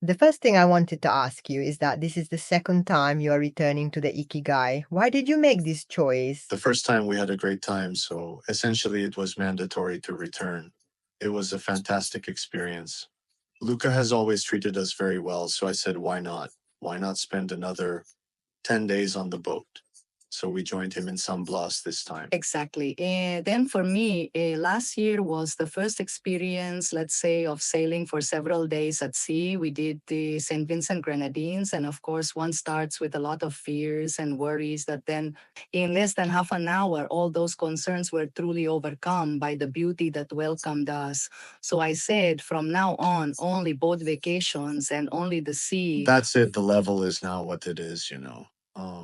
The first thing I wanted to ask you is that this is the second time you are returning to the Ikigai. Why did you make this choice? The first time we had a great time, so essentially it was mandatory to return. It was a fantastic experience. Luca has always treated us very well, so I said, why not? Why not spend another 10 days on the boat? So we joined him in San Blas this time. Exactly. And then for me, last year was the first experience, let's say, of sailing for several days at sea. We did the St. Vincent Grenadines. And of course, one starts with a lot of fears and worries that then in less than half an hour, all those concerns were truly overcome by the beauty that welcomed us. So I said, from now on, only boat vacations and only the sea. That's it. The level is now what it is,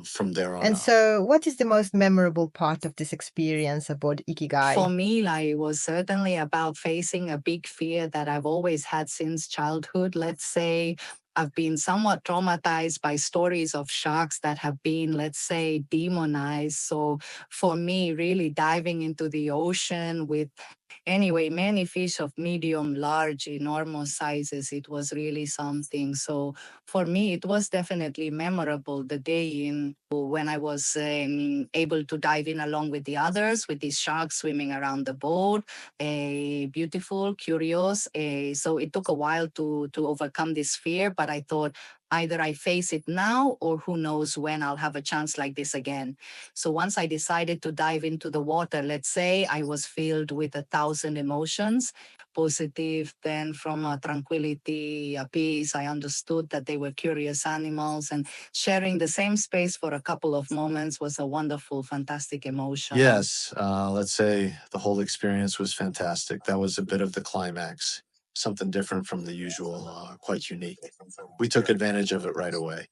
from there on And out. so, what is the most memorable part of this experience aboard For Ikigai? me, like, it was certainly about facing a big fear that I've always had since childhood. Let's say I've been somewhat traumatized by stories of sharks that have been, let's say, demonized. So for me, really diving into the ocean with anyway, many fish of medium, large, enormous sizes, it was really something. So for me, it was definitely memorable the day in when I was able to dive in along with the others, with these sharks swimming around the boat. Beautiful, curious. So it took a while to overcome this fear, but I thought either I face it now or who knows when I'll have a chance like this again. So once I decided to dive into the water, let's say I was filled with 1,000 emotions, positive, then from tranquility, a peace. I understood that they were curious animals, and sharing the same space for a couple of moments was a wonderful, fantastic emotion. Yes, let's say the whole experience was fantastic. That was a bit of the climax, something different from the usual, quite unique. We took advantage of it right away.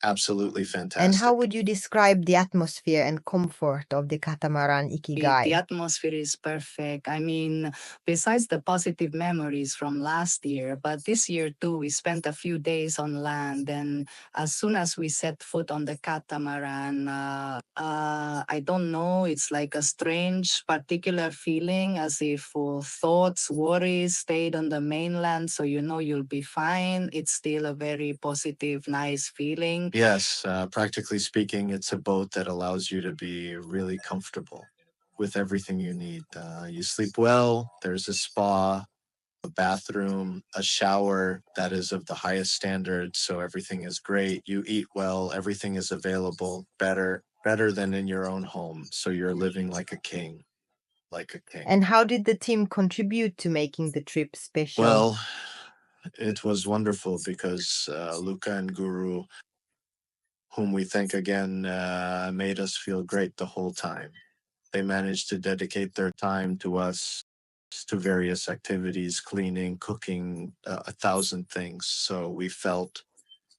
Absolutely And how fantastic. would you describe the atmosphere and comfort of the catamaran The Ikigai? atmosphere is perfect. I mean, besides the positive memories from last year, but this year too, we spent a few days on land. And as soon as we set foot on the catamaran, I don't know, it's like a strange, particular feeling as if thoughts, worries stayed on the mainland. So you know you'll be fine. It's still a very positive, nice feeling. Yes, practically speaking, it's a boat that allows you to be really comfortable with everything you need. You sleep well, there's a spa, a bathroom, a shower that is of the highest standard, so everything is great. You eat well, everything is available, better than in your own home. So you're living like a king, like a king. And how did the team contribute to making the trip special? Well, it was wonderful because Luca and Guru, whom we thank again, made us feel great the whole time. They managed to dedicate their time to us, to various activities, cleaning, cooking, 1,000 things. So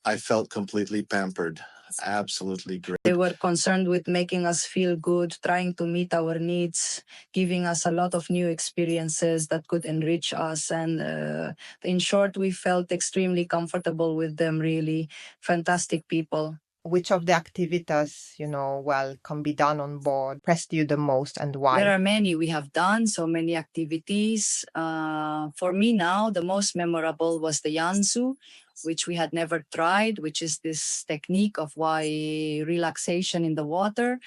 I felt completely pampered, absolutely great. They were concerned with making us feel good, trying to meet our needs, giving us a lot of new experiences that could enrich us. And in short, we felt extremely comfortable with them, really fantastic people. Which of the activities, can be done on board, pressed you the most and There why? are many. We have done so many activities. For me now, the most memorable was the Yansu, which we had never tried, which is this technique of why relaxation in the water.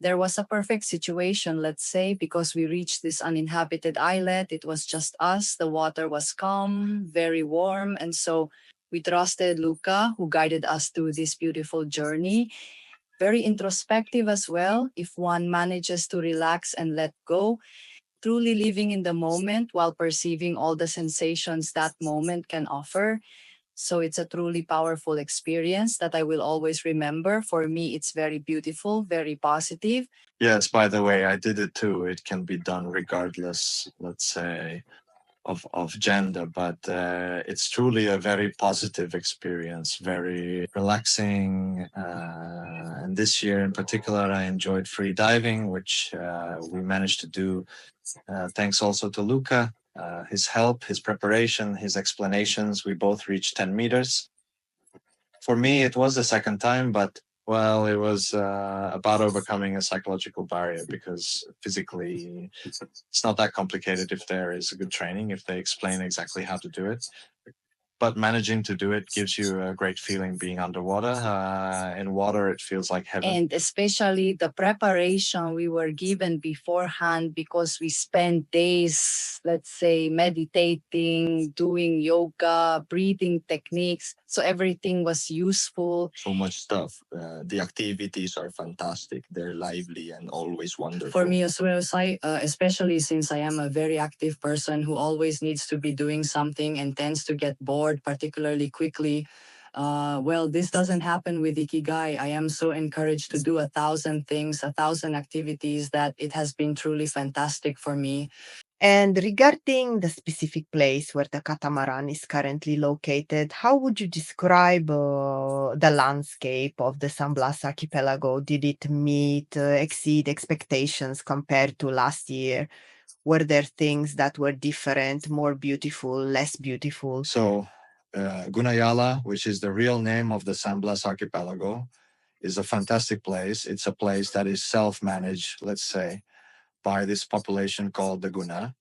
There was a perfect situation, let's say, because we reached this uninhabited islet. It was just us. The water was calm, very warm. And so we trusted Luca, who guided us through this beautiful journey. Very introspective as well. If one manages to relax and let go, truly living in the moment while perceiving all the sensations that moment can offer. So it's a truly powerful experience that I will always remember. For me, it's very beautiful, very positive. Yes, by the way, I did it too. It can be done regardless, let's say, of gender, but it's truly a very positive experience, very relaxing. And this year in particular, I enjoyed free diving, which we managed to do thanks also to Luca, his help, his preparation, his explanations. We both reached 10 meters. For me, it was the second time, but well, it was about overcoming a psychological barrier because physically it's not that complicated if there is a good training, if they explain exactly how to do it. but managing to do it gives you a great feeling being underwater. In water, it feels like heaven. And especially the preparation we were given beforehand, because we spent days, let's say, meditating, doing yoga, breathing techniques. So everything was useful. So much stuff. The activities are fantastic. They're lively and always wonderful. For me as well, especially since I am a very active person who always needs to be doing something and tends to get bored particularly quickly. Well, this doesn't happen with Ikigai. I am so encouraged to do 1,000 things, 1,000 activities, that it has been truly fantastic for me. And regarding the specific place where the catamaran is currently located, how would you describe the landscape of the San Blas archipelago? Did it meet, exceed expectations compared to last year? Were there things that were different, more beautiful, less beautiful? So, Gunayala, which is the real name of the San Blas archipelago, is a fantastic place. It's a place that is self managed, let's say, by this population called the Guna.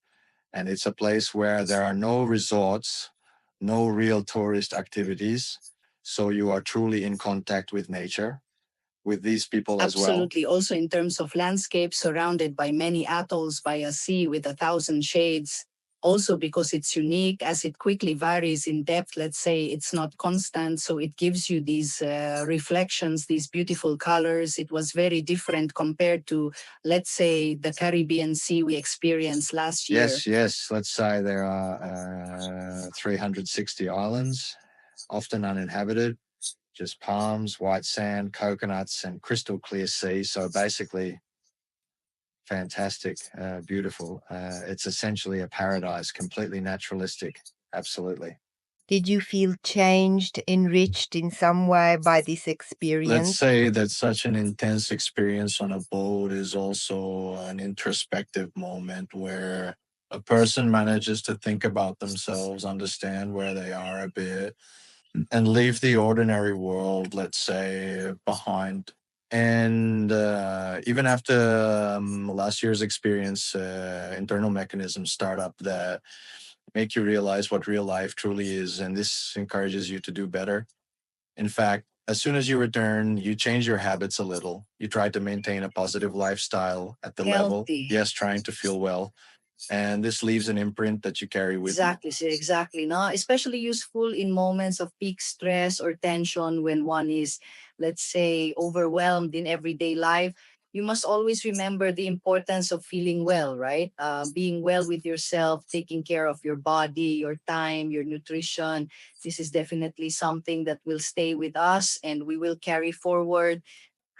And it's a place where there are no resorts, no real tourist activities. So you are truly in contact with nature, with these people as well. Absolutely. Also, in terms of landscape, surrounded by many atolls, by a sea with 1,000 shades. Also, because it's unique, as it quickly varies in depth, let's say it's not constant. So it gives you these reflections, these beautiful colors. It was very different compared to, let's say, the Caribbean Sea we experienced last year. Yes, yes. Let's say there are 360 islands, often uninhabited, just palms, white sand, coconuts, and crystal clear sea. So basically, fantastic, beautiful. It's essentially a paradise, completely naturalistic. Absolutely. Did you feel changed, enriched in some way by this Let's experience? say that such an intense experience on a boat is also an introspective moment where a person manages to think about themselves, understand where they are a bit, and leave the ordinary world, let's say, behind. And even after last year's experience, internal mechanisms start up that make you realize what real life truly is. And this encourages you to do better. In fact, as soon as you return, you change your habits a little. You try to maintain a positive lifestyle at the level. Healthy. Yes, trying to feel well. And this leaves an imprint that you carry with you. Exactly, sir, exactly. No, especially useful in moments of peak stress or tension when one is, let's say, overwhelmed in everyday life. You must always remember the importance of feeling well, right? Being well with yourself, taking care of your body, your time, your nutrition. This is definitely something that will stay with us and we will carry forward.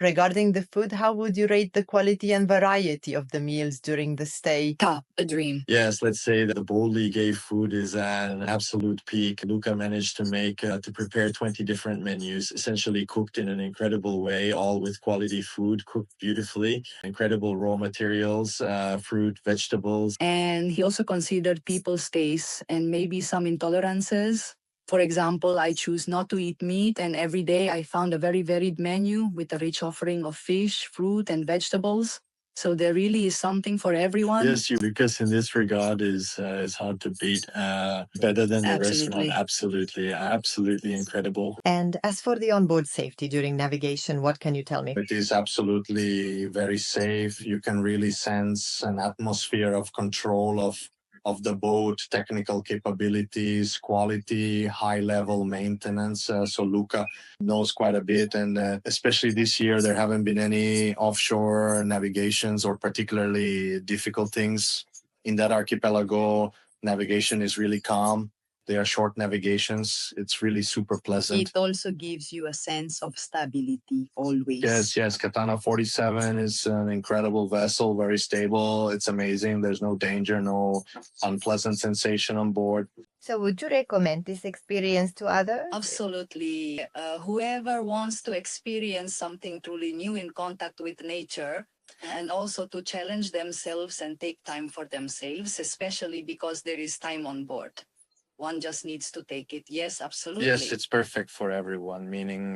Regarding the food, how would you rate the quality and variety of the meals during the stay? Top, a dream. Yes, let's say that the boldly gay food is at an absolute peak. Luca managed to prepare 20 different menus, essentially cooked in an incredible way, all with quality food, cooked beautifully, incredible raw materials, fruit, vegetables. And he also considered people's tastes and maybe some intolerances. For example, I choose not to eat meat, and every day I found a very varied menu with a rich offering of fish, fruit, and vegetables. So there really is something for everyone. Yes, Lucas in this regard is hard to beat. Better than the restaurant, Absolutely. absolutely incredible. And as for the onboard safety during navigation, what can you tell me? It is absolutely very safe. You can really sense an atmosphere of control of the boat, technical capabilities, quality, high level maintenance. So Luca knows quite a bit, and especially this year, there haven't been any offshore navigations or particularly difficult things in that archipelago. Navigation is really calm. They are short navigations. It's really super pleasant. It also gives you a sense of stability always. Yes, yes. Katana 47 is an incredible vessel, very stable. It's amazing. There's no danger, no unpleasant sensation on board. So, would you recommend this experience to others? Absolutely. Whoever wants to experience something truly new in contact with nature and also to challenge themselves and take time for themselves, especially because there is time on board. one just needs to take it. Yes, absolutely. Yes, it's perfect for everyone, meaning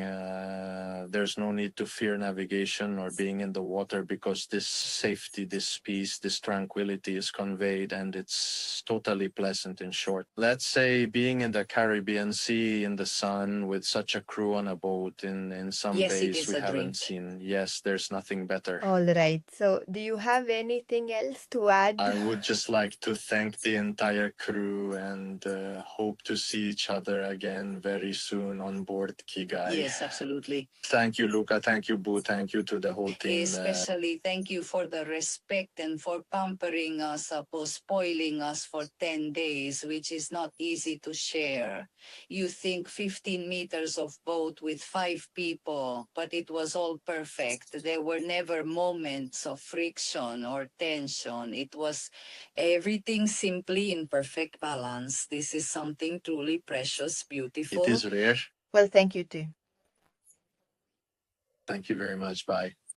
there's no need to fear navigation or being in the water because this safety, this peace, this tranquility is conveyed and it's totally pleasant in short. Let's say being in the Caribbean Sea in the sun with such a crew on a boat in some Yes, it bays is we a haven't dream. seen. Yes, there's nothing better. All right. So, do you have anything else to add? I would just like to thank the entire crew and hope to see each other again very soon on board Kigai. Yes, absolutely. Thank you, Luca. Thank you, Boo. Thank you to the whole team. Especially thank you for the respect and for pampering us, for spoiling us for 10 days, which is not easy to share. You think 15 meters of boat with 5 people, but it was all perfect. There were never moments of friction or tension. It was everything simply in perfect balance. This is something truly precious, beautiful. It is rare. Well, thank you too. Thank you very much. Bye.